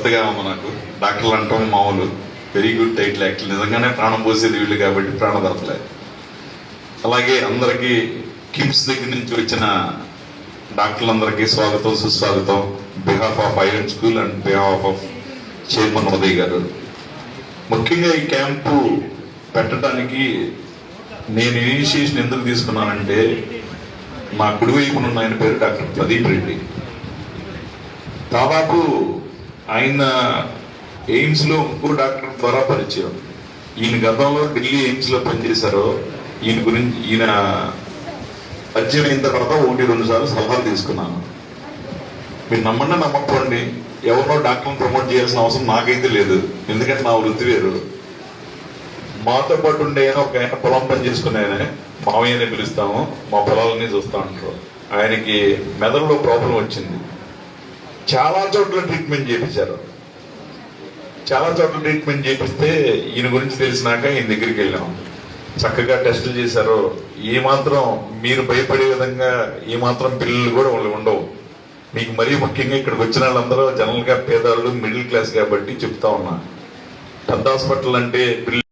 కొత్తగా ఉంది నాకు. డాక్టర్లు అంటాం మామూలు. Very good title actual. నిజంగానే ప్రాణం పోసేది వీళ్ళు కాబట్టి ప్రాణదాతలే. అలాగే అందరికీ కిమ్స్ దగ్గర నుంచి వచ్చిన డాక్టర్లందరికీ స్వాగతం సుస్వాగతం. Behalf of iron school and behalf of chairman Uday గారు. ముఖ్యంగా ఈ క్యాంపు పెట్టడానికి నేను ఇనిషియేషన్ ఎందుకు తీసుకున్నానంటే, మా కుడివైపునున్న ఆయన పేరు డాక్టర్ ప్రదీప్ రెడ్డి. దాదాపు ఆయన ఎయిమ్స్ లో ఇంకో డాక్టర్ ద్వారా పరిచయం. ఈయన గతంలో ఢిల్లీ ఎయిమ్స్ లో పనిచేశారు. ఈయన పరిచయం అయిన తర్వాత 1-2 సార్లు సలహాలు తీసుకున్నాను. మీరు నమ్మండి నమ్మకపోండి, ఎవరినో డాక్టర్ని ప్రమోట్ చేయాల్సిన అవసరం నాకైతే లేదు. ఎందుకంటే నా వృత్తి వేరు. మాతో పాటు ఉండే ఒక ఆయన పొలం పని చేసుకునే ఆయన మావయ్యనే పిలుస్తాము. మా పొలాలన్నీ చూస్తూ ఉంటారు. ఆయనకి మెదడులో ప్రాబ్లం వచ్చింది. చాలా చోట్ల ట్రీట్మెంట్ చేయించారు. చాలా చోట్ల ట్రీట్మెంట్ చేపిస్తే ఈయన గురించి తెలిసినాక ఈయన దగ్గరికి వెళ్ళాం. చక్కగా టెస్టులు చేశారు. ఏమాత్రం మీరు భయపడే విధంగా ఏమాత్రం పిల్లలు కూడా వాళ్ళు ఉండవు. మీకు మరీ ముఖ్యంగా ఇక్కడికి వచ్చిన వాళ్ళందరూ జనరల్ గా పేదవాళ్ళు, మిడిల్ క్లాస్ కాబట్టి చెప్తా ఉన్నా. పెద్ద హాస్పిటల్ అంటే